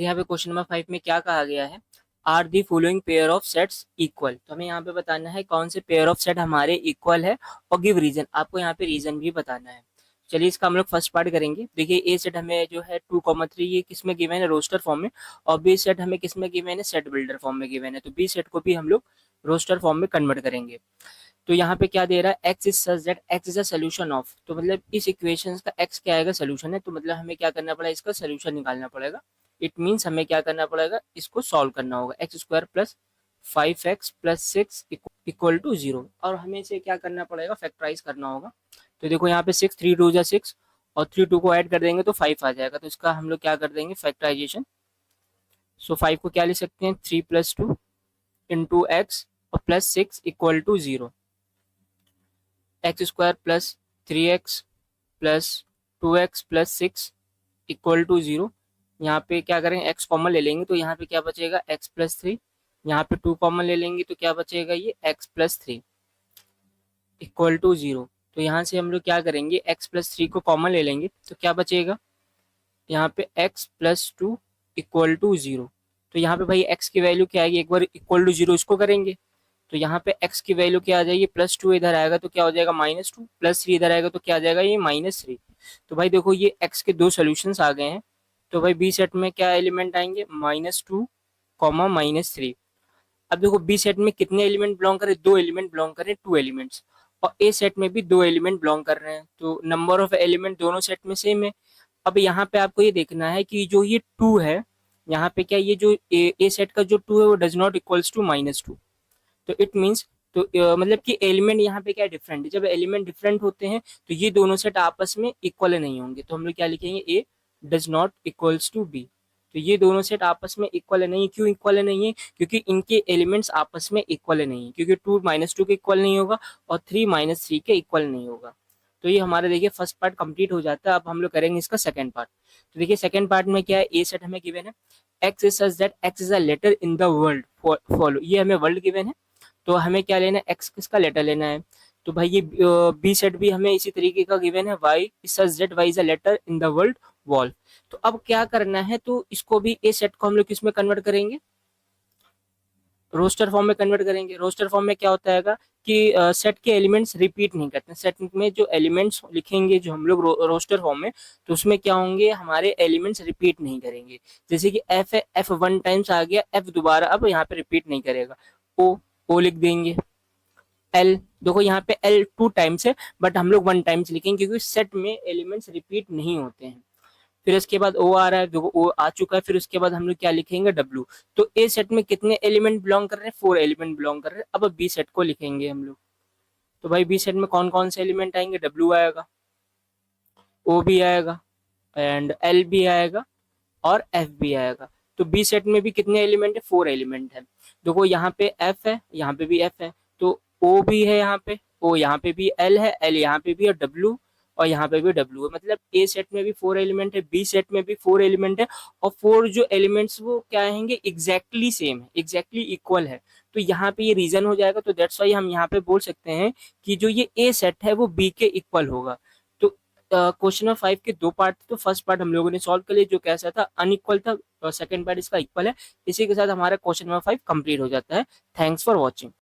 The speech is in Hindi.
देखिए यहाँ पे क्वेश्चन नंबर 5 में क्या कहा गया है, are the following pair of sets equal. तो हमें यहाँ पे बताना है कौन से पेयर ऑफ सेट हमारे इक्वल है और गिव रीजन, आपको यहाँ पे रीजन भी बताना है। चलिए इसका हम लोग फर्स्ट पार्ट करेंगे। देखिए ए सेट हमें जो है 2,3 ये किस में गिवन है, रोस्टर फॉर्म में, और बी सेट हमें किस में गिवन है, सेट बिल्डर फॉर्म में गिवन है। तो बी सेट को भी हम लोग रोस्टर फॉर्म में कन्वर्ट करेंगे। तो यहाँ पे क्या दे रहा है, x is such that x is a solution of, तो मतलब इस इक्वेशन का x क्या आएगा, सोल्यूशन है, तो मतलब हमें क्या करना पड़ेगा, इसका सोल्यूशन निकालना पड़ेगा। इट मीन्स हमें क्या करना पड़ेगा, इसको सॉल्व करना होगा। X square plus 5x plus 6 equal to 0, और हमें इसे क्या करना पड़ेगा, फैक्टराइज करना होगा। तो देखो यहाँ पे 6 3 2 जा 6 और 3 2 को ऐड कर देंगे तो 5 आ जाएगा, तो इसका हम लोग क्या कर देंगे, फैक्टराइजेशन। सो 5 को क्या लिख सकते हैं, 3 प्लस 2 इंटू एक्स और plus 6 equal to 0। X square plus 3x plus 2x plus 6 equal to 0। यहाँ पे क्या करेंगे, x कॉमन ले लेंगे तो यहाँ पे क्या बचेगा, x प्लस 3। यहाँ पे 2 कॉमन ले लेंगे तो क्या बचेगा, ये x प्लस 3 इक्वल टू 0। तो यहाँ से हम लोग क्या करेंगे, x प्लस 3 को कॉमन ले लेंगे तो क्या बचेगा, यहाँ पे x प्लस 2 इक्वल टू 0। तो यहाँ पे भाई x की वैल्यू क्या आएगी, एक बार इक्वल टू 0 इसको करेंगे तो यहाँ पे x की वैल्यू क्या आ जाएगी, प्लस 2 इधर आएगा तो क्या हो जाएगा, -2, प्लस 3 इधर आएगा तो क्या आ जाएगा, ये -3। तो भाई देखो ये x के दो सोल्यूशंस आ गए हैं। तो भाई बी सेट में क्या एलिमेंट आएंगे, -2 कॉमा -3। अब देखो बी सेट में कितने एलिमेंट बिलोंग कर रहे हैं, दो एलिमेंट बिलोंग कर रहे हैं, 2 एलिमेंट्स, और ए सेट में भी 2 एलिमेंट बिलोंग कर रहे हैं, तो नंबर ऑफ एलिमेंट दोनों सेट में सेम है। अब यहाँ पे आपको ये देखना है कि जो ये 2 है, यहाँ पे क्या ये जो ए सेट का जो 2 है वो डज नॉट इक्वल्स टू -2। तो इट मीन्स, तो मतलब कि एलिमेंट यहाँ पे क्या डिफरेंट है, जब एलिमेंट डिफरेंट होते हैं तो ये दोनों सेट आपस में इक्वल नहीं होंगे। तो हम लोग क्या लिखेंगे, A does not equals to B. तो ये दोनों सेट आपस में इक्वल नहीं है, क्यों इक्वल नहीं है, क्योंकि इनके एलिमेंट्स आपस में इक्वल नहीं है, क्योंकि 2 -2 के इक्वल नहीं होगा और 3 -3 के इक्वल नहीं होगा। तो ये हमारा देखिए फर्स्ट पार्ट कंप्लीट हो जाता है। अब हम लोग करेंगे इसका सेकंड पार्ट। तो देखिए सेकंड पार्ट में क्या है, ए सेट हमें गिवन है, x is such that x is a letter in the world follow, ये हमें वर्ल्ड गिवन है। तो हमें क्या लेना है, एक्स किसका लेटर लेना है। तो भाई ये बी सेट भी हमें इसी तरीके का गिवन है, y such that y is a letter in the world wall. तो अब क्या करना है, तो इसको भी ए सेट को हम लोग किस में कन्वर्ट करेंगे, रोस्टर फॉर्म में कन्वर्ट करेंगे। रोस्टर फॉर्म में क्या होता है कि सेट के एलिमेंट्स रिपीट नहीं करते, सेट में जो एलिमेंट्स लिखेंगे जो हम लोग रोस्टर फॉर्म में, तो उसमें क्या होंगे, हमारे एलिमेंट्स रिपीट नहीं करेंगे। जैसे कि एफ है, एफ 1 टाइम्स आ गया, एफ दोबारा अब यहाँ पे रिपीट नहीं करेगा। ओ लिख देंगे। एल देखो यहाँ पे एल 2 टाइम्स है, बट हम लोग 1 टाइम्स लिखेंगे क्योंकि सेट में एलिमेंट्स रिपीट नहीं होते हैं। फिर इसके बाद ओ आ रहा है, देखो ओ आ चुका है, फिर उसके बाद हम लोग क्या लिखेंगे, डब्ल्यू। तो ए सेट में कितने एलिमेंट बिलोंग कर रहे हैं, 4 एलिमेंट बिलोंग कर रहे हैं। अब बी सेट को लिखेंगे हम लोग। तो भाई बी सेट में कौन कौन से एलिमेंट आएंगे, डब्ल्यू आएगा, ओ भी आएगा, एंड एल भी आएगा, और एफ भी आएगा। तो बी सेट में भी कितने एलिमेंट है, 4 एलिमेंट है। देखो यहाँ पे एफ है, यहाँ पे भी एफ है, तो ओ भी है यहाँ पे, ओ यहाँ पे भी एल है, एल यहाँ पे भी है, डब्ल्यू और यहाँ पे भी डब्ल्यू है। मतलब ए सेट में भी 4 एलिमेंट है, बी सेट में भी 4 एलिमेंट है, और 4 जो एलिमेंट्स वो क्या आएंगे, एग्जैक्टली सेम है, एग्जैक्टली इक्वल है। तो यहाँ पे ये रीजन हो जाएगा। तो दैट्स वाई हम यहाँ पे बोल सकते हैं कि जो ये ए सेट है वो बी के इक्वल होगा। तो क्वेश्चन नंबर 5 के 2 पार्ट थे, तो फर्स्ट पार्ट हम लोगों ने सॉल्व कर लिया जो कैसा था, अनइक्वल था, और सेकंड पार्ट इसका इक्वल है। इसी के साथ हमारा क्वेश्चन नंबर 5 कंप्लीट हो जाता है। Thanks for watching.